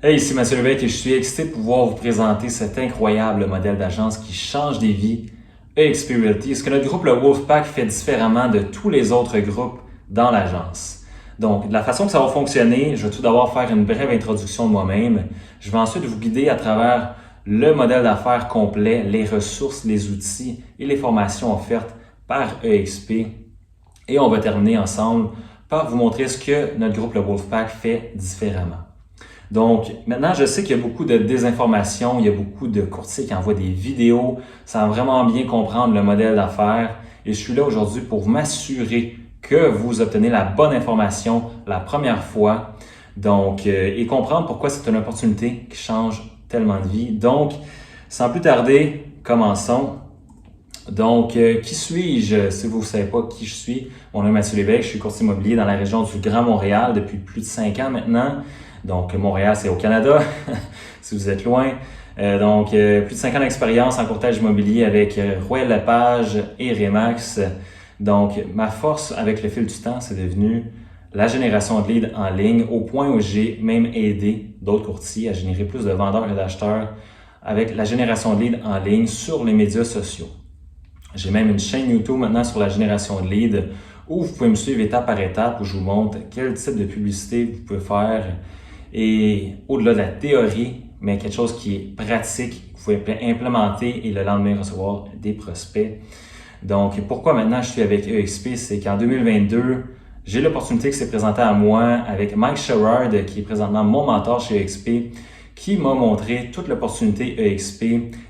Hey, ici Mathieu Lévesque et je suis excité de pouvoir vous présenter cet incroyable modèle d'agence qui change des vies, EXP Realty. Ce que notre groupe, le Wolfpack, fait différemment de tous les autres groupes dans l'agence. Donc, de la façon que ça va fonctionner, je vais tout d'abord faire une brève introduction de moi-même. Je vais ensuite vous guider à travers le modèle d'affaires complet, les ressources, les outils et les formations offertes par EXP. Et on va terminer ensemble par vous montrer ce que notre groupe, le Wolfpack, fait différemment. Donc, maintenant, je sais qu'il y a beaucoup de désinformation, il y a beaucoup de courtiers qui envoient des vidéos sans vraiment bien comprendre le modèle d'affaires. Et je suis là aujourd'hui pour m'assurer que vous obtenez la bonne information la première fois. Donc, et comprendre pourquoi c'est une opportunité qui change tellement de vie. Donc, sans plus tarder, commençons. Donc, qui suis-je? Si vous ne savez pas qui je suis, mon nom est Mathieu Lévesque, je suis courtier immobilier dans la région du Grand Montréal depuis plus de 5 ans maintenant. Donc, Montréal, c'est au Canada, si vous êtes loin. Plus de 5 ans d'expérience en courtage immobilier avec Royal Lepage et Remax. Donc, ma force avec le fil du temps, c'est devenu la génération de leads en ligne, au point où j'ai même aidé d'autres courtiers à générer plus de vendeurs et d'acheteurs avec la génération de leads en ligne sur les médias sociaux. J'ai même une chaîne YouTube maintenant sur la génération de leads où vous pouvez me suivre étape par étape, où je vous montre quel type de publicité vous pouvez faire et au-delà de la théorie, mais quelque chose qui est pratique, que vous pouvez implémenter et le lendemain recevoir des prospects. Donc, pourquoi maintenant je suis avec EXP, c'est qu'en 2022, j'ai l'opportunité qui s'est présentée à moi avec Mike Sherrard, qui est présentement mon mentor chez EXP, qui m'a montré toute l'opportunité EXP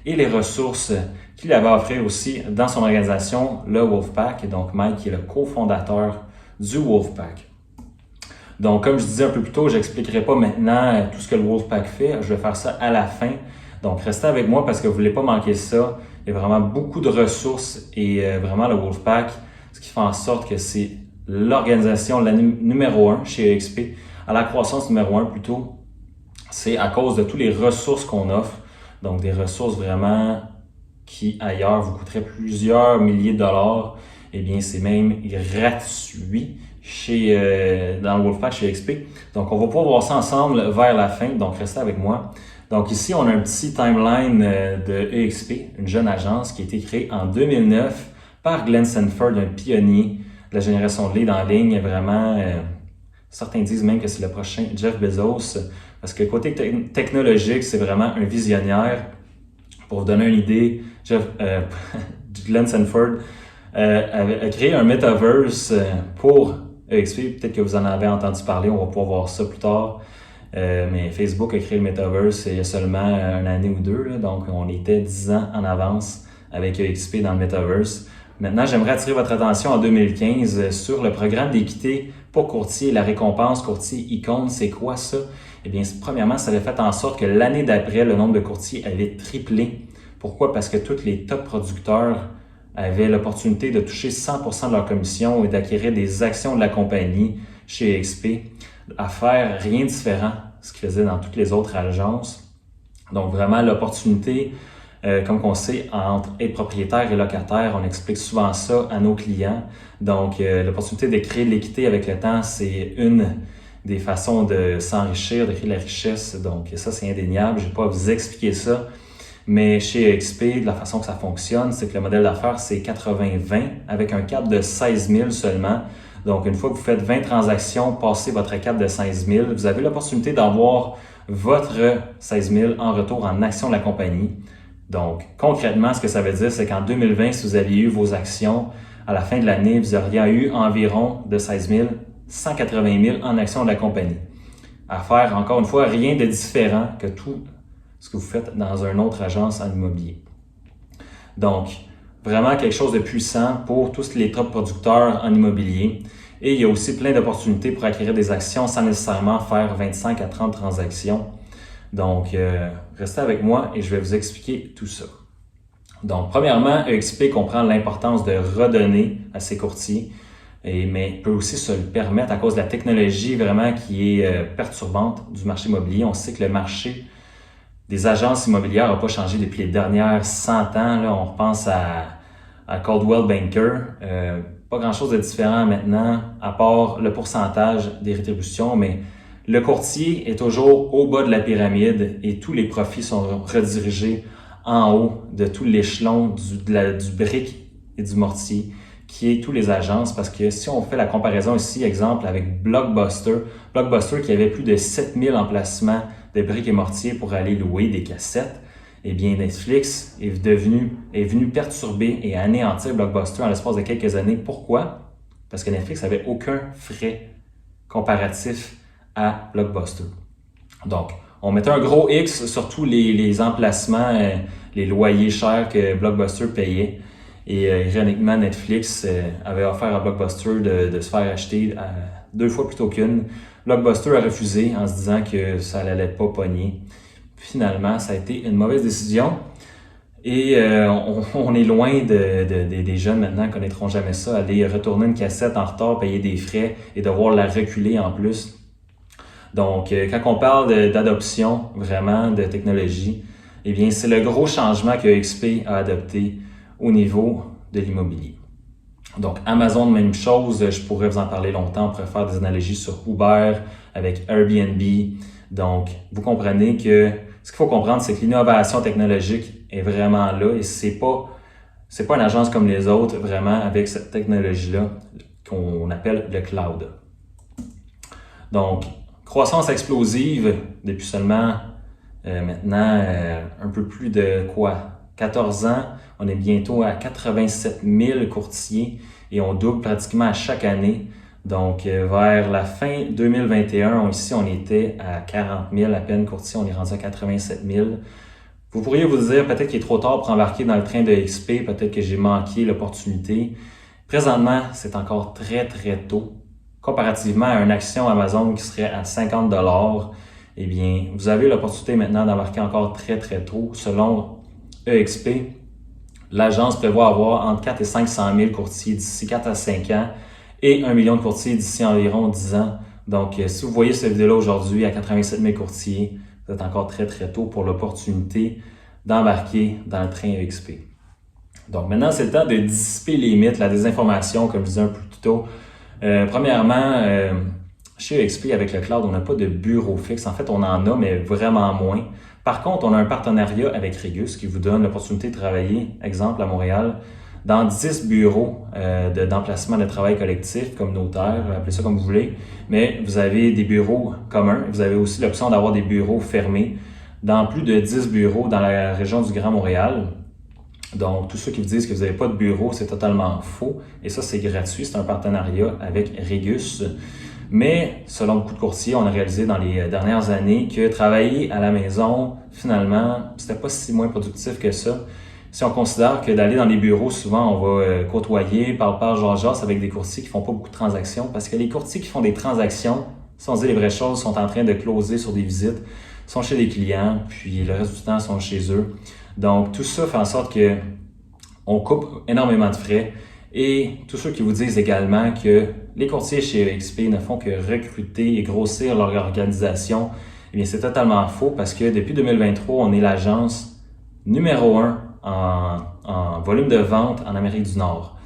et les ressources qu'il avait à offrir aussi dans son organisation, le Wolfpack. Donc, Mike qui est le cofondateur du Wolfpack. Donc, comme je disais un peu plus tôt, je n'expliquerai pas maintenant tout ce que le Wolfpack fait. Je vais faire ça à la fin. Donc, restez avec moi parce que vous ne voulez pas manquer ça. Il y a vraiment beaucoup de ressources et vraiment le Wolfpack, ce qui fait en sorte que c'est l'organisation numéro 1 chez EXP, à la croissance numéro 1 plutôt. C'est à cause de toutes les ressources qu'on offre. Donc, des ressources vraiment qui ailleurs vous coûteraient plusieurs milliers de dollars. Eh bien, c'est même gratuit dans le Wolfpack chez EXP. Donc, on va pouvoir voir ça ensemble vers la fin. Donc, restez avec moi. Donc, ici, on a un petit timeline de EXP, une jeune agence qui a été créée en 2009 par Glenn Sanford, un pionnier de la génération de leads en ligne. Vraiment, certains disent même que c'est le prochain Jeff Bezos, parce que côté technologique, c'est vraiment un visionnaire. Pour vous donner une idée, Glenn Sanford a créé un metaverse pour EXP. Peut-être que vous en avez entendu parler, on va pouvoir voir ça plus tard. Mais Facebook a créé le metaverse il y a seulement une année ou deux. Là, donc, on était 10 ans en avance avec EXP dans le metaverse. Maintenant, j'aimerais attirer votre attention en 2015 sur le programme d'équité pour courtier, la récompense courtier Icône. C'est quoi ça? Eh bien, premièrement, ça avait fait en sorte que l'année d'après, le nombre de courtiers avait triplé. Pourquoi? Parce que tous les top producteurs avaient l'opportunité de toucher 100% de leur commission et d'acquérir des actions de la compagnie chez EXP, à faire rien de différent, ce qu'ils faisaient dans toutes les autres agences. Donc, vraiment, l'opportunité, comme on sait, entre être propriétaire et locataire, on explique souvent ça à nos clients. Donc, l'opportunité de créer de l'équité avec le temps, c'est une des façons de s'enrichir, de créer de la richesse. Donc, ça, c'est indéniable. Je ne vais pas vous expliquer ça. Mais chez EXP, de la façon que ça fonctionne, c'est que le modèle d'affaires, c'est 80-20 avec un cap de 16 000 seulement. Donc, une fois que vous faites 20 transactions, passez votre cap de 16 000, vous avez l'opportunité d'avoir votre 16 000 en retour en actions de la compagnie. Donc, concrètement, ce que ça veut dire, c'est qu'en 2020, si vous aviez eu vos actions, à la fin de l'année, vous auriez eu environ de 16 000, 180 000 en actions de la compagnie. À faire, encore une fois, rien de différent que tout ce que vous faites dans une autre agence en immobilier. Donc, vraiment quelque chose de puissant pour tous les top producteurs en immobilier. Et il y a aussi plein d'opportunités pour acquérir des actions sans nécessairement faire 25 à 30 transactions. Donc, restez avec moi et je vais vous expliquer tout ça. Donc, premièrement, EXP comprend l'importance de redonner à ses courtiers, mais peut aussi se le permettre à cause de la technologie vraiment qui est perturbante du marché immobilier. On sait que le marché des agences immobilières n'a pas changé depuis les dernières 100 ans. Là, on repense à Coldwell Banker. Pas grand-chose de différent maintenant, à part le pourcentage des rétributions, mais Le courtier est toujours au bas de la pyramide et tous les profits sont redirigés en haut de tout l'échelon du brick et du mortier, qui est tous les agences, parce que si on fait la comparaison ici, exemple, avec Blockbuster qui avait plus de 7000 emplacements de briques et mortier pour aller louer des cassettes, eh bien Netflix est venu perturber et anéantir Blockbuster en l'espace de quelques années. Pourquoi? Parce que Netflix n'avait aucun frais comparatif à Blockbuster. Donc, on mettait un gros X sur tous les emplacements, les loyers chers que Blockbuster payait. Et ironiquement, Netflix avait offert à Blockbuster de se faire acheter 2 fois plutôt qu'une. Blockbuster a refusé en se disant que ça n'allait pas pogner. Finalement, ça a été une mauvaise décision. Et on est loin des jeunes maintenant qui connaîtront jamais ça, aller retourner une cassette en retard, payer des frais et devoir la reculer en plus. Donc, quand on parle d'adoption vraiment de technologie, eh bien, c'est le gros changement que XP a adopté au niveau de l'immobilier. Donc, Amazon, même chose, je pourrais vous en parler longtemps, on pourrait faire des analogies sur Uber, avec Airbnb. Donc, vous comprenez que ce qu'il faut comprendre, c'est que l'innovation technologique est vraiment là et c'est pas une agence comme les autres, vraiment, avec cette technologie-là qu'on appelle le cloud. Donc, croissance explosive depuis seulement maintenant un peu plus de 14 ans. On est bientôt à 87 000 courtiers et on double pratiquement à chaque année. Donc, vers la fin 2021, ici, on était à 40 000 à peine courtiers, on est rendu à 87 000. Vous pourriez vous dire peut-être qu'il est trop tard pour embarquer dans le train de XP, peut-être que j'ai manqué l'opportunité. Présentement, c'est encore très, très tôt. Comparativement à une action Amazon qui serait à 50 $, eh bien, vous avez l'opportunité maintenant d'embarquer encore très, très tôt. Selon EXP, l'agence prévoit avoir entre 4 et 500 000 courtiers d'ici 4 à 5 ans et 1 million de courtiers d'ici environ 10 ans. Donc, si vous voyez cette vidéo-là aujourd'hui à 87 000 courtiers, vous êtes encore très, très tôt pour l'opportunité d'embarquer dans le train EXP. Donc, maintenant, c'est le temps de dissiper les mythes, la désinformation, comme je disais un peu plus tôt. Premièrement, chez EXP, avec le cloud, on n'a pas de bureau fixe. En fait, on en a, mais vraiment moins. Par contre, on a un partenariat avec Regus qui vous donne l'opportunité de travailler, exemple à Montréal, dans 10 bureaux d'emplacement de travail collectif, communautaire, appelez ça comme vous voulez. Mais vous avez des bureaux communs. Vous avez aussi l'option d'avoir des bureaux fermés dans plus de 10 bureaux dans la région du Grand Montréal. Donc, tous ceux qui vous disent que vous n'avez pas de bureau, c'est totalement faux. Et ça, c'est gratuit. C'est un partenariat avec Regus. Mais, selon beaucoup de courtiers, on a réalisé dans les dernières années que travailler à la maison, finalement, c'était pas si moins productif que ça. Si on considère que d'aller dans les bureaux, souvent, on va côtoyer, parle jaser avec des courtiers qui font pas beaucoup de transactions. Parce que les courtiers qui font des transactions, si on se dit les vraies choses, sont en train de closer sur des visites, sont chez des clients, puis le reste du temps, sont chez eux. Donc, tout ça fait en sorte que on coupe énormément de frais. Et tous ceux qui vous disent également que les courtiers chez EXP ne font que recruter et grossir leur organisation, eh bien, c'est totalement faux parce que depuis 2023, on est l'agence numéro 1 en volume de vente en Amérique du Nord.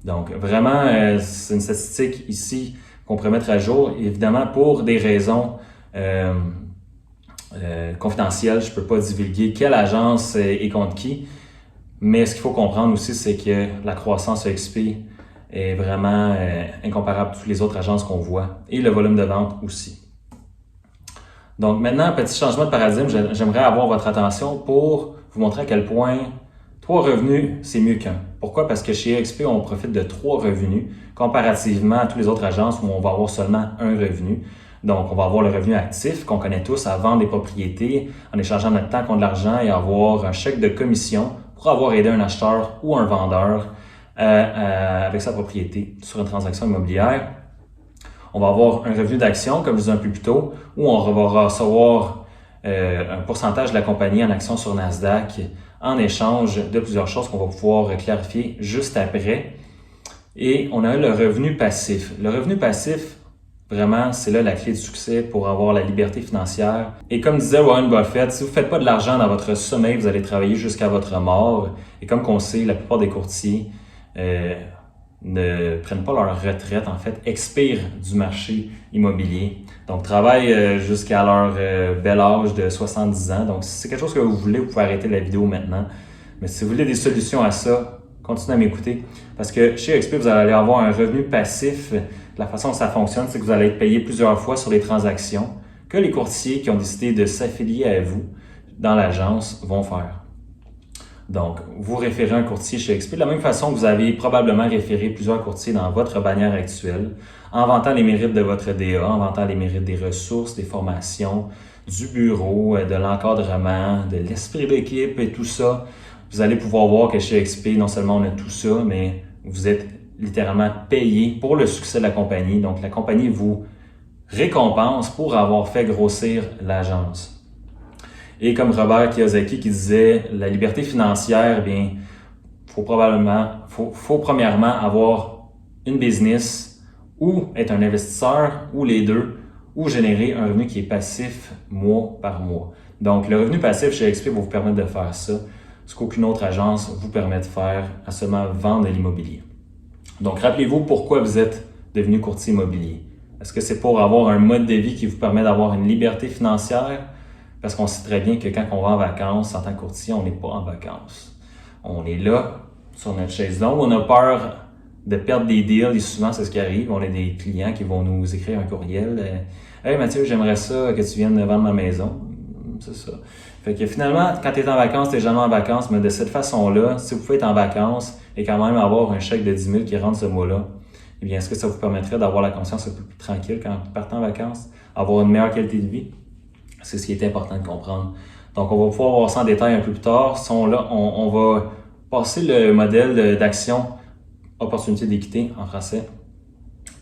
Donc, vraiment, c'est une statistique ici qu'on pourrait mettre à jour. Évidemment, pour des raisons confidentielles, je ne peux pas divulguer quelle agence est contre qui. Mais ce qu'il faut comprendre aussi, c'est que la croissance EXP est vraiment incomparable à toutes les autres agences qu'on voit et le volume de vente aussi. Donc maintenant, petit changement de paradigme, j'aimerais avoir votre attention pour vous montrer à quel point 3 revenus, c'est mieux qu'un. Pourquoi? Parce que chez EXP, on profite de 3 revenus comparativement à toutes les autres agences où on va avoir seulement un revenu. Donc, on va avoir le revenu actif qu'on connaît tous à vendre des propriétés en échangeant notre temps contre de l'argent et avoir un chèque de commission pour avoir aidé un acheteur ou un vendeur avec sa propriété sur une transaction immobilière. On va avoir un revenu d'action, comme je disais un peu plus tôt, où on va recevoir un pourcentage de la compagnie en action sur Nasdaq en échange de plusieurs choses qu'on va pouvoir clarifier juste après. Et on a le revenu passif. Le revenu passif, vraiment, c'est là la clé du succès pour avoir la liberté financière. Et comme disait Warren Buffett, si vous ne faites pas de l'argent dans votre sommeil, vous allez travailler jusqu'à votre mort. Et comme on sait, la plupart des courtiers ne prennent pas leur retraite, en fait, expirent du marché immobilier. Donc, travaillent jusqu'à leur bel âge de 70 ans. Donc, si c'est quelque chose que vous voulez, vous pouvez arrêter la vidéo maintenant. Mais si vous voulez des solutions à ça, continuez à m'écouter. Parce que chez XP, vous allez avoir un revenu passif. La façon dont ça fonctionne, c'est que vous allez être payé plusieurs fois sur les transactions que les courtiers qui ont décidé de s'affilier à vous dans l'agence vont faire. Donc, vous référez un courtier chez XP de la même façon que vous avez probablement référé plusieurs courtiers dans votre bannière actuelle, en vantant les mérites de votre DA, en vantant les mérites des ressources, des formations, du bureau, de l'encadrement, de l'esprit d'équipe et tout ça. Vous allez pouvoir voir que chez XP, non seulement on a tout ça, mais vous êtes littéralement payé pour le succès de la compagnie. Donc, la compagnie vous récompense pour avoir fait grossir l'agence. Et comme Robert Kiyosaki qui disait, la liberté financière, bien, faut premièrement avoir une business ou être un investisseur ou les deux ou générer un revenu qui est passif mois par mois. Donc, le revenu passif chez XP va vous permettre de faire ça, ce qu'aucune autre agence vous permet de faire, à seulement vendre de l'immobilier. Donc, rappelez-vous pourquoi vous êtes devenu courtier immobilier. Est-ce que c'est pour avoir un mode de vie qui vous permet d'avoir une liberté financière? Parce qu'on sait très bien que quand on va en vacances, en tant que courtier, on n'est pas en vacances. On est là, sur notre chaise longue. On a peur de perdre des deals et souvent, c'est ce qui arrive. On a des clients qui vont nous écrire un courriel. « Hey Mathieu, j'aimerais ça que tu viennes vendre ma maison. » C'est ça. Fait que finalement, quand tu es en vacances, tu n'es jamais en vacances, mais de cette façon-là, si vous pouvez être en vacances et quand même avoir un chèque de 10 000 qui rentre ce mois-là, eh bien, est-ce que ça vous permettrait d'avoir la conscience un peu plus tranquille quand vous partez en vacances, avoir une meilleure qualité de vie? C'est ce qui est important de comprendre. Donc, on va pouvoir voir ça en détail un peu plus tard. On va passer le modèle d'action opportunité d'équité en français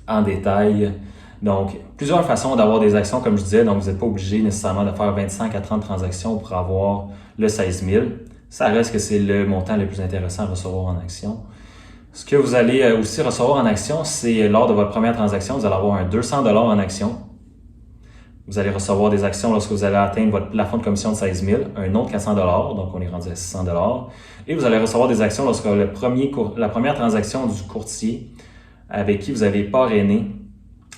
en détail. Donc, plusieurs façons d'avoir des actions, comme je disais. Donc, vous n'êtes pas obligé nécessairement de faire 25 à 30 transactions pour avoir le 16 000. Ça reste que c'est le montant le plus intéressant à recevoir en action. Ce que vous allez aussi recevoir en action, c'est lors de votre première transaction, vous allez avoir un 200 $ en action. Vous allez recevoir des actions lorsque vous allez atteindre votre plafond de commission de 16 000, un autre 400 $, donc on est rendu à 600 $. Et vous allez recevoir des actions lorsque la première transaction du courtier avec qui vous avez parrainé,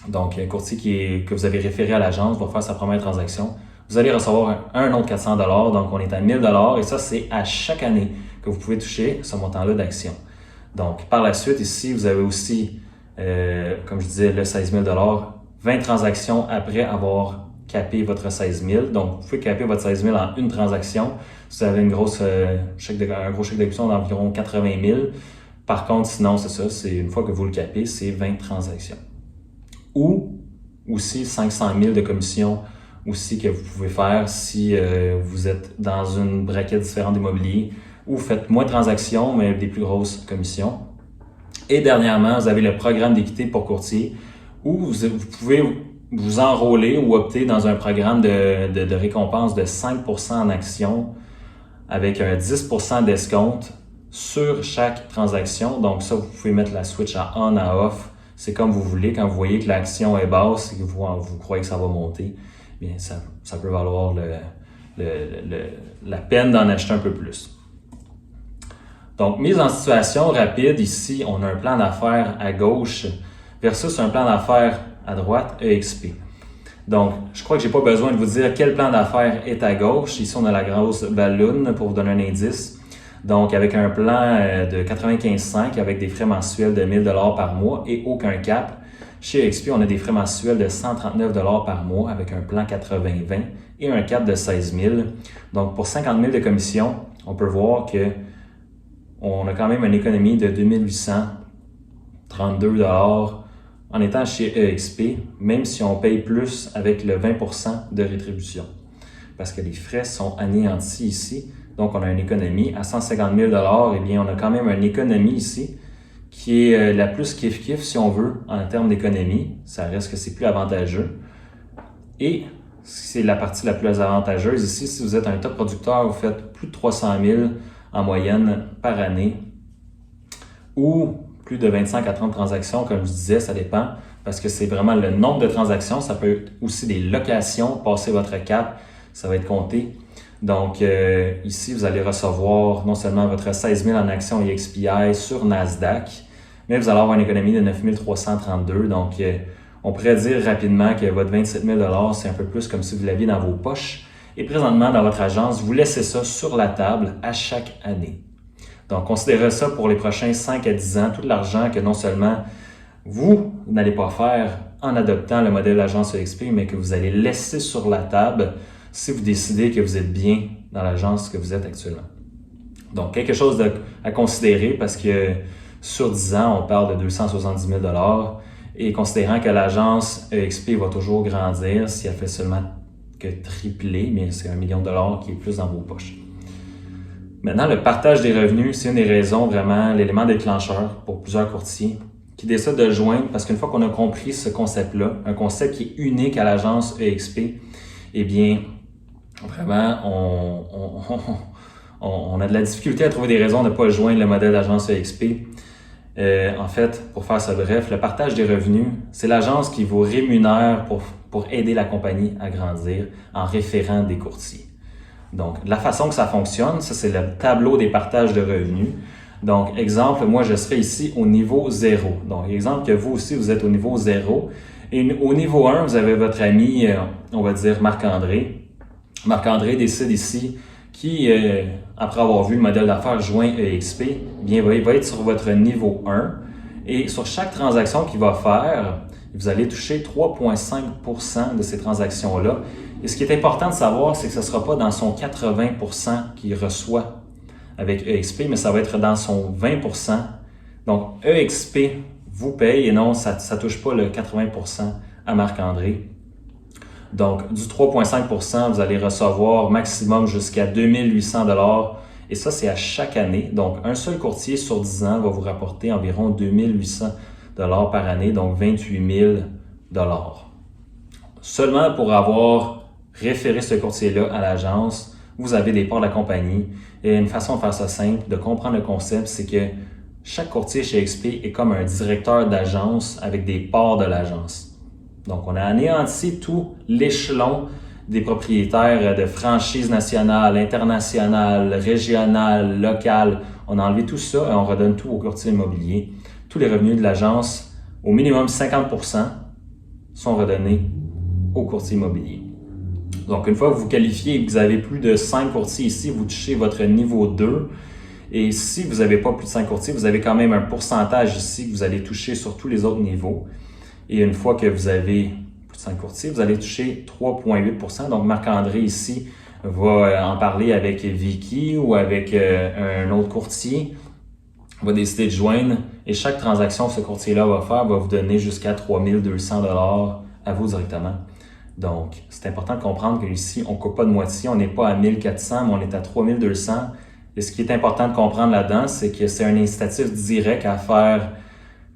donc un courtier que vous avez référé à l'agence va faire sa première transaction, vous allez recevoir un autre 400 $, donc on est à 1000 $, et ça c'est à chaque année que vous pouvez toucher ce montant-là d'actions. Donc par la suite, ici, vous avez aussi, comme je disais, le 16 000 $, 20 transactions après avoir capé votre 16 000. Donc, vous pouvez caper votre 16 000 en une transaction. Vous avez un gros chèque d'exécution d'environ 80 000. Par contre, sinon, c'est ça, c'est une fois que vous le capez, c'est 20 transactions. Ou aussi 500 000 de commission aussi que vous pouvez faire si vous êtes dans une braquette différente d'immobilier ou faites moins de transactions, mais des plus grosses commissions. Et dernièrement, vous avez le programme d'équité pour courtier où vous pouvez vous enrôler ou opter dans un programme de récompense de 5% en actions avec un 10% d'escompte sur chaque transaction. Donc ça, vous pouvez mettre la switch à on, à off. C'est comme vous voulez. Quand vous voyez que l'action est basse et que vous croyez que ça va monter, bien ça peut valoir la peine d'en acheter un peu plus. Donc, mise en situation rapide, ici, on a un plan d'affaires à gauche versus un plan d'affaires à droite, EXP. Donc, je crois que j'ai pas besoin de vous dire quel plan d'affaires est à gauche. Ici, on a la grosse balloune pour vous donner un indice. Donc, avec un plan de 95,5 avec des frais mensuels de 1000 $ par mois et aucun cap. Chez EXP, on a des frais mensuels de 139 $ par mois avec un plan 80-20 et un cap de 16 000. Donc, pour 50 000 de commission, on peut voir que on a quand même une économie de 2832 $ en étant chez EXP, même si on paye plus avec le 20% de rétribution. Parce que les frais sont anéantis ici. Donc, on a une économie à 150 000 $. Eh bien, on a quand même une économie ici qui est la plus kiff-kiff, si on veut, en termes d'économie. Ça reste que c'est plus avantageux. Et c'est la partie la plus avantageuse ici. Si vous êtes un top producteur, vous faites plus de 300 000 en moyenne par année ou plus de 25 à 30 transactions, comme je disais, ça dépend parce que c'est vraiment le nombre de transactions. Ça peut être aussi des locations, passer votre cap, ça va être compté. Donc ici, vous allez recevoir non seulement votre 16 000 en actions EXPI sur Nasdaq, mais vous allez avoir une économie de 9 332. Donc On pourrait dire rapidement que votre 27 000 $, c'est un peu plus comme si vous l'aviez dans vos poches. Et présentement, dans votre agence, vous laissez ça sur la table à chaque année. Donc, considérez ça pour les prochains 5 à 10 ans, tout l'argent que non seulement vous n'allez pas faire en adoptant le modèle d'agence EXP, mais que vous allez laisser sur la table si vous décidez que vous êtes bien dans l'agence que vous êtes actuellement. Donc, quelque chose à considérer parce que sur 10 ans, on parle de 270 000 $. Et considérant que l'agence EXP va toujours grandir, si elle fait seulement que tripler, mais c'est 1 million de $ qui est plus dans vos poches. Maintenant, le partage des revenus, c'est une des raisons vraiment, l'élément déclencheur pour plusieurs courtiers qui décident de le joindre parce qu'une fois qu'on a compris ce concept-là, un concept qui est unique à l'agence EXP, eh bien, vraiment, on a de la difficulté à trouver des raisons de ne pas joindre le modèle d'agence EXP. En fait, pour faire ça bref, le partage des revenus, c'est l'agence qui vous rémunère pour aider la compagnie à grandir en référant des courtiers. Donc, la façon que ça fonctionne, ça c'est le tableau des partages de revenus. Donc, exemple, moi je serai ici au niveau 0. Donc, exemple que vous aussi vous êtes au niveau 0. Et au niveau 1, vous avez votre ami, on va dire Marc-André. Marc-André décide ici qui, après avoir vu le modèle d'affaires joint EXP, bien, va être sur votre niveau 1. Et sur chaque transaction qu'il va faire, vous allez toucher 3,5% de ces transactions-là. Et ce qui est important de savoir, c'est que ce ne sera pas dans son 80% qu'il reçoit avec EXP, mais ça va être dans son 20%. Donc, EXP vous paye et non, ça ne touche pas le 80% à Marc-André. Donc, du 3,5%, vous allez recevoir maximum jusqu'à 2 800 $. Et ça, c'est à chaque année. Donc, un seul courtier sur 10 ans va vous rapporter environ 2 800 $ par année, donc 28 000 $. Seulement pour avoir référé ce courtier-là à l'agence, vous avez des parts de la compagnie. Et une façon de faire ça simple, de comprendre le concept, c'est que chaque courtier chez XP est comme un directeur d'agence avec des parts de l'agence. Donc, on a anéanti tout l'échelon des propriétaires de franchises nationales, internationales, régionales, locales. On a enlevé tout ça et on redonne tout au courtier immobilier. Tous les revenus de l'agence, au minimum 50%, sont redonnés au courtier immobilier. Donc, une fois que vous qualifiez et que vous avez plus de 5 courtiers ici, vous touchez votre niveau 2. Et si vous n'avez pas plus de 5 courtiers, vous avez quand même un pourcentage ici que vous allez toucher sur tous les autres niveaux. Et une fois que vous avez plus de 5 courtiers, vous allez toucher 3,8%. Donc, Marc-André ici va en parler avec Vicky ou avec un autre courtier. On va décider de joindre et chaque transaction que ce courtier-là va faire va vous donner jusqu'à 3 200 $ à vous directement. Donc, c'est important de comprendre qu'ici, on ne coupe pas de moitié. On n'est pas à 1400, mais on est à 3200. Et ce qui est important de comprendre là-dedans, c'est que c'est un incitatif direct à faire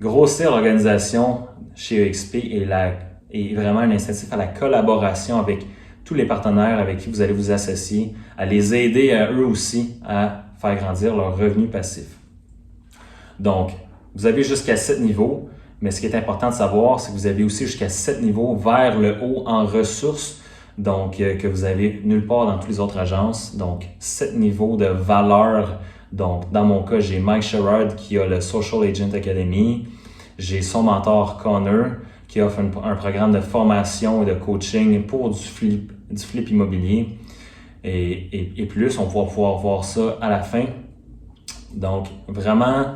grossir l'organisation chez EXP et vraiment un incitatif à la collaboration avec tous les partenaires avec qui vous allez vous associer, à les aider à eux aussi à faire grandir leurs revenus passifs. Donc, vous avez jusqu'à 7 niveaux, mais ce qui est important de savoir, c'est que vous avez aussi jusqu'à 7 niveaux vers le haut en ressources, donc que vous avez nulle part dans toutes les autres agences. Donc, 7 niveaux de valeur. Donc, dans mon cas, j'ai Mike Sherrod qui a le Social Agent Academy. J'ai son mentor Connor qui offre un programme de formation et de coaching pour du flip immobilier. Et plus, on va pouvoir voir ça à la fin. Donc, vraiment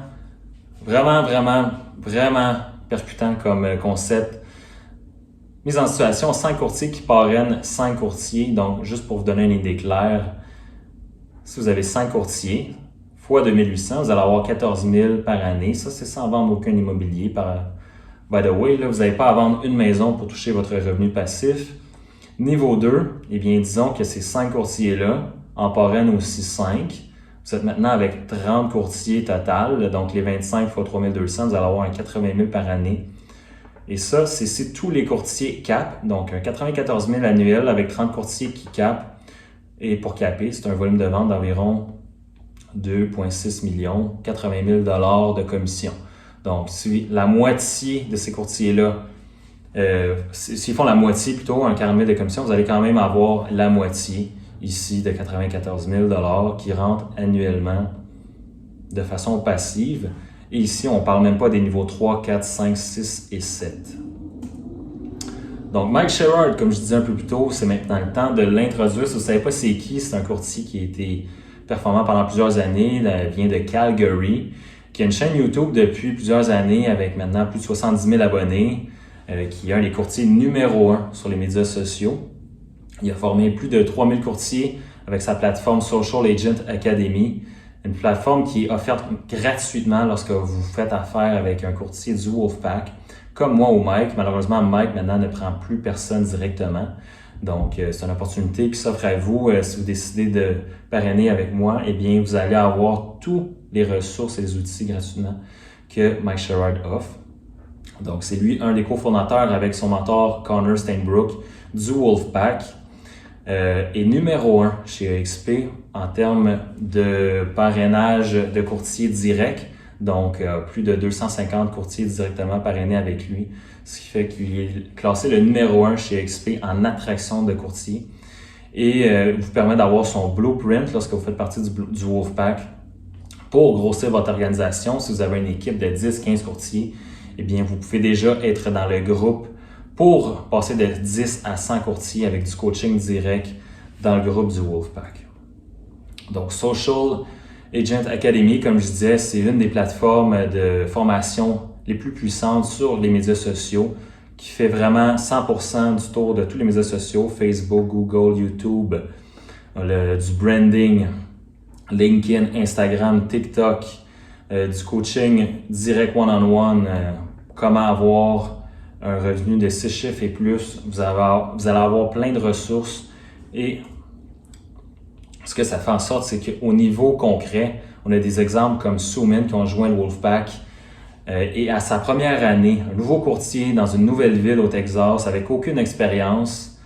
percutant comme concept. Mise en situation, 5 courtiers qui parrainent 5 courtiers. Donc, juste pour vous donner une idée claire, si vous avez 5 courtiers, fois 2800, vous allez avoir 14 000 par année. Ça, c'est sans vendre aucun immobilier. By the way, là, vous n'avez pas à vendre une maison pour toucher votre revenu passif. Niveau 2, eh bien, disons que ces 5 courtiers-là en parrainent aussi 5. Vous êtes maintenant avec 30 courtiers total, donc les 25 fois 3200, vous allez avoir un 80 000 par année. Et ça, c'est si tous les courtiers capent, donc un 94 000 annuel avec 30 courtiers qui capent. Et pour caper, c'est un volume de vente d'environ 2,6 millions, 80 000 $ de commission. Donc, si la moitié de ces courtiers-là, s'ils font la moitié plutôt, un 40 000 de commission, vous allez quand même avoir la moitié ici de 94 000 $ qui rentrent annuellement de façon passive. Et ici, on ne parle même pas des niveaux 3, 4, 5, 6 et 7. Donc, Mike Sherrard, comme je disais un peu plus tôt, c'est maintenant le temps de l'introduire. Si vous ne savez pas c'est qui, c'est un courtier qui a été performant pendant plusieurs années. Il vient de Calgary, qui a une chaîne YouTube depuis plusieurs années avec maintenant plus de 70 000 abonnés, qui est un des courtiers numéro 1 sur les médias sociaux. Il a formé plus de 3000 courtiers avec sa plateforme Social Agent Academy, une plateforme qui est offerte gratuitement lorsque vous faites affaire avec un courtier du Wolfpack, comme moi ou Mike. Malheureusement, Mike maintenant ne prend plus personne directement. Donc, c'est une opportunité qui s'offre à vous. Si vous décidez de parrainer avec moi, eh bien, vous allez avoir toutes les ressources et les outils gratuitement que Mike Sherrard offre. Donc, c'est lui un des cofondateurs avec son mentor Connor Steinbrook du Wolfpack. Et numéro 1 chez EXP en termes de parrainage de courtiers directs. Donc, plus de 250 courtiers directement parrainés avec lui, ce qui fait qu'il est classé le numéro 1 chez EXP en attraction de courtiers. Et vous permet d'avoir son blueprint lorsque vous faites partie du Wolfpack pour grossir votre organisation. Si vous avez une équipe de 10-15 courtiers, eh bien, vous pouvez déjà être dans le groupe pour passer de 10 à 100 courtiers avec du coaching direct dans le groupe du Wolfpack. Donc, Social Agent Academy, comme je disais, c'est une des plateformes de formation les plus puissantes sur les médias sociaux qui fait vraiment 100% du tour de tous les médias sociaux, Facebook, Google, YouTube, du branding, LinkedIn, Instagram, TikTok, du coaching direct one-on-one, comment avoir un revenu de 6 chiffres et plus. Vous allez avoir plein de ressources et ce que ça fait en sorte, c'est qu'au niveau concret, on a des exemples comme Sumin qui ont joint le Wolfpack et à sa première année, un nouveau courtier dans une nouvelle ville au Texas avec aucune expérience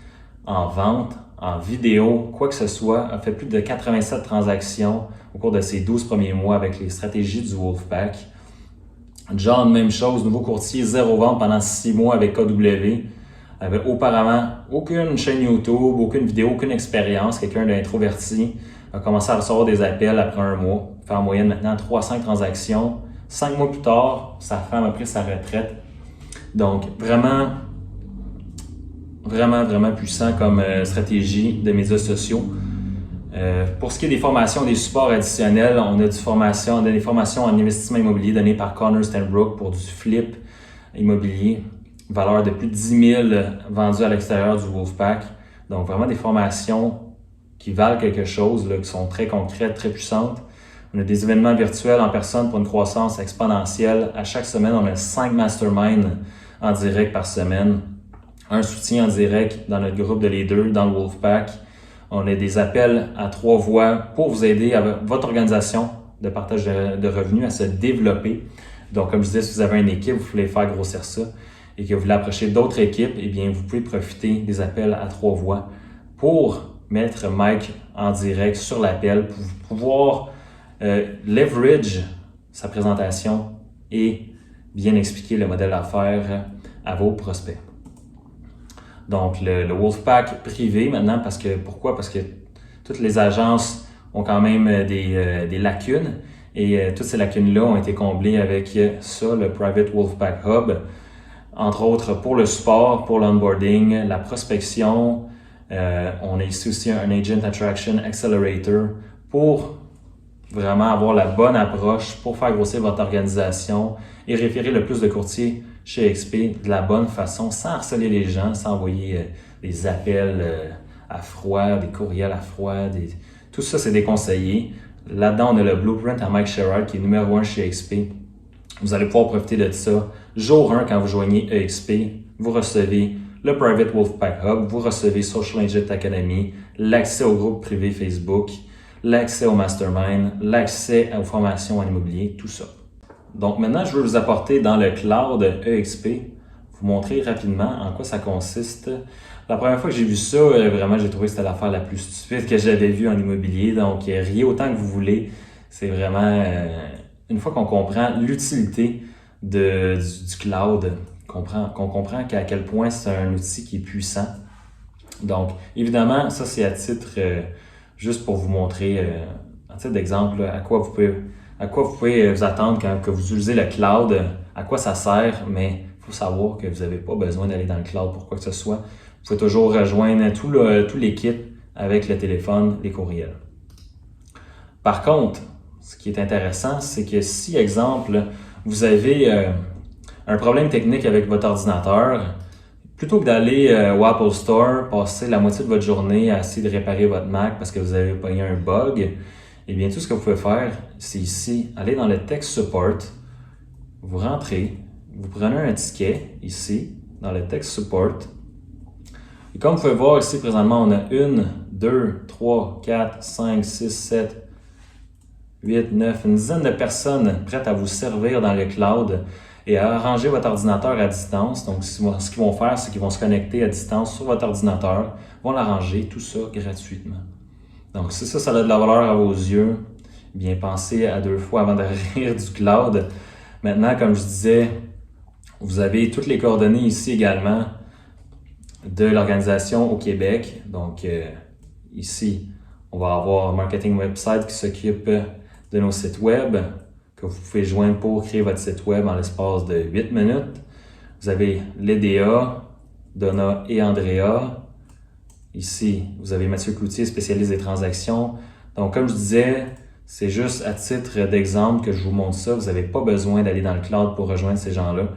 en vente, en vidéo, quoi que ce soit, a fait plus de 87 transactions au cours de ses 12 premiers mois avec les stratégies du Wolfpack. John, même chose, nouveau courtier, 0 vente pendant 6 mois avec KW. Avait auparavant aucune chaîne YouTube, aucune vidéo, aucune expérience, quelqu'un d'introverti, a commencé à recevoir des appels après un mois, fait en moyenne maintenant 300 transactions. 5 mois plus tard, sa femme a pris sa retraite. Donc vraiment puissant comme stratégie de médias sociaux. Pour ce qui est des formations, des supports additionnels, on a des formations en investissement immobilier données par Connor Steinbrook pour du flip immobilier. Valeur de plus de 10 000 vendues à l'extérieur du Wolfpack. Donc, vraiment des formations qui valent quelque chose, là, qui sont très concrètes, très puissantes. On a des événements virtuels en personne pour une croissance exponentielle. À chaque semaine, on a 5 masterminds en direct par semaine. Un soutien en direct dans notre groupe de leaders, dans le Wolfpack. On a des appels à 3 voix pour vous aider à votre organisation de partage de revenus à se développer. Donc, comme je disais, si vous avez une équipe, vous voulez faire grossir ça, et que vous voulez approcher d'autres équipes, eh bien, vous pouvez profiter des appels à 3 voix pour mettre Mike en direct sur l'appel, pour pouvoir leverage sa présentation et bien expliquer le modèle d'affaires à vos prospects. Donc, le Wolfpack privé maintenant, pourquoi? Parce que toutes les agences ont quand même des lacunes et toutes ces lacunes-là ont été comblées avec ça, le Private Wolfpack Hub. Entre autres pour le support, pour l'onboarding, la prospection. On a ici aussi un Agent Attraction Accelerator pour vraiment avoir la bonne approche pour faire grossir votre organisation et référer le plus de courtiers chez XP de la bonne façon, sans harceler les gens, sans envoyer des appels à froid, des courriels à froid. Tout ça, c'est déconseillé. Là-dedans, on a le blueprint à Mike Sherrard qui est numéro 1 chez XP. Vous allez pouvoir profiter de ça. Jour 1, quand vous joignez EXP, vous recevez le Private Wolfpack Hub, vous recevez Social Agent Academy, l'accès au groupe privé Facebook, l'accès au Mastermind, l'accès aux formations en immobilier, tout ça. Donc maintenant, je veux vous apporter dans le cloud EXP, vous montrer rapidement en quoi ça consiste. La première fois que j'ai vu ça, vraiment, j'ai trouvé que c'était l'affaire la plus stupide que j'avais vue en immobilier. Donc, riez autant que vous voulez. C'est vraiment... une fois qu'on comprend l'utilité du cloud, qu'on comprend à quel point c'est un outil qui est puissant. Donc, évidemment, ça c'est à titre juste pour vous montrer, à titre d'exemple, à quoi vous pouvez vous attendre quand que vous utilisez le cloud, à quoi ça sert, mais il faut savoir que vous n'avez pas besoin d'aller dans le cloud pour quoi que ce soit. Vous pouvez toujours rejoindre tout les kits avec le téléphone, les courriels. Par contre, ce qui est intéressant, c'est que si, exemple, vous avez un problème technique avec votre ordinateur, plutôt que d'aller au Apple Store, passer la moitié de votre journée à essayer de réparer votre Mac parce que vous avez pogné un bug, eh bien, tout ce que vous pouvez faire, c'est ici, aller dans le Tech Support, vous rentrez, vous prenez un ticket ici, dans le Tech Support. Et comme vous pouvez voir ici, présentement, on a 1, 2, 3, 4, 5, 6, 7, 8, 9, une dizaine de personnes prêtes à vous servir dans le cloud et à arranger votre ordinateur à distance. Donc, ce qu'ils vont faire, c'est qu'ils vont se connecter à distance sur votre ordinateur, vont l'arranger, tout ça gratuitement. Donc, si ça a de la valeur à vos yeux, bien pensez à 2 fois avant de rire du cloud. Maintenant, comme je disais, vous avez toutes les coordonnées ici également de l'organisation au Québec. Donc, ici, on va avoir Marketing Website qui s'occupe de nos sites web que vous pouvez joindre pour créer votre site web en l'espace de 8 minutes. Vous avez l'EDA, Donna et Andrea. Ici, vous avez Mathieu Cloutier, spécialiste des transactions. Donc, comme je disais, c'est juste à titre d'exemple que je vous montre ça. Vous n'avez pas besoin d'aller dans le cloud pour rejoindre ces gens-là.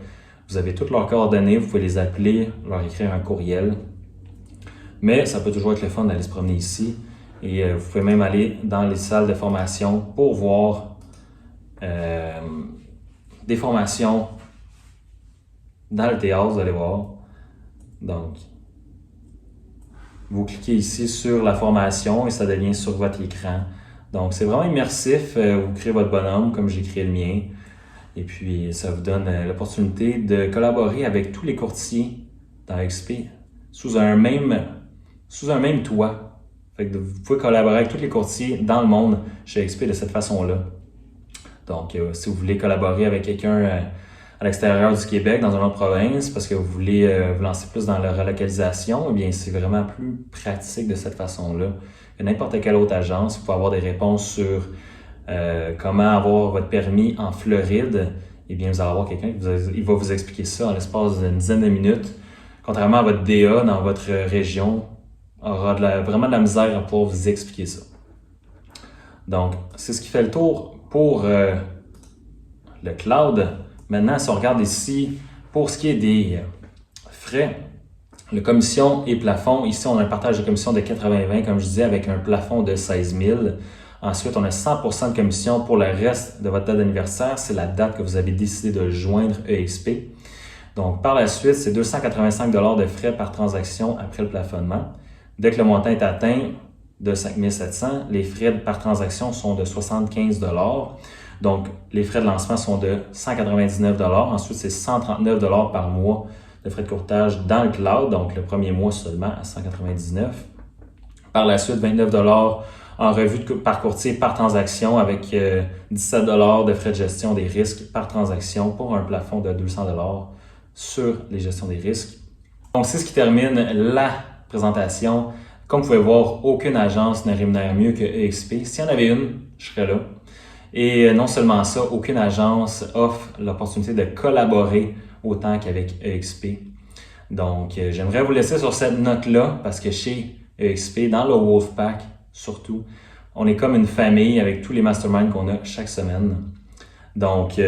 Vous avez toutes leurs coordonnées, vous pouvez les appeler, leur écrire un courriel. Mais ça peut toujours être le fun d'aller se promener ici. Et vous pouvez même aller dans les salles de formation pour voir des formations dans le théâtre, vous allez voir. Donc, vous cliquez ici sur la formation et ça devient sur votre écran. Donc, c'est vraiment immersif. Vous créez votre bonhomme comme j'ai créé le mien. Et puis, ça vous donne l'opportunité de collaborer avec tous les courtiers dans XP sous un même toit. Fait que vous pouvez collaborer avec tous les courtiers dans le monde chez XP de cette façon-là. Donc, si vous voulez collaborer avec quelqu'un à l'extérieur du Québec, dans une autre province, parce que vous voulez vous lancer plus dans la relocalisation, eh bien, c'est vraiment plus pratique de cette façon-là que n'importe quelle autre agence. Vous pouvez avoir des réponses sur comment avoir votre permis en Floride. Eh bien, vous allez avoir quelqu'un qui va vous expliquer ça en l'espace d'une dizaine de minutes. Contrairement à votre DA dans votre région, aura vraiment de la misère à pouvoir vous expliquer ça. Donc, c'est ce qui fait le tour pour le cloud. Maintenant, si on regarde ici, pour ce qui est des frais, le commission et plafond, ici on a un partage de commission de 80-20, comme je disais, avec un plafond de 16 000. Ensuite, on a 100% de commission pour le reste de votre date d'anniversaire. C'est la date que vous avez décidé de joindre EXP. Donc, par la suite, c'est 285 $ de frais par transaction après le plafonnement. Dès que le montant est atteint de 5 700, les frais par transaction sont de 75 $. Donc, les frais de lancement sont de 199 $. Ensuite, c'est 139 $ par mois de frais de courtage dans le cloud. Donc, le premier mois seulement à 199 $. Par la suite, 29 $ en revue par courtier par transaction avec 17 $ de frais de gestion des risques par transaction pour un plafond de 200 $ sur les gestions des risques. Donc, c'est ce qui termine la présentation. Comme vous pouvez voir, aucune agence ne rémunère mieux que EXP. S'il y en avait une, je serais là. Et non seulement ça, aucune agence offre l'opportunité de collaborer autant qu'avec EXP. Donc, j'aimerais vous laisser sur cette note-là parce que chez EXP, dans le Wolfpack surtout, on est comme une famille avec tous les masterminds qu'on a chaque semaine. Donc,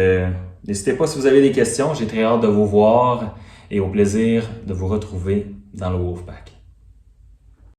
n'hésitez pas si vous avez des questions. J'ai très hâte de vous voir et au plaisir de vous retrouver dans le Wolfpack.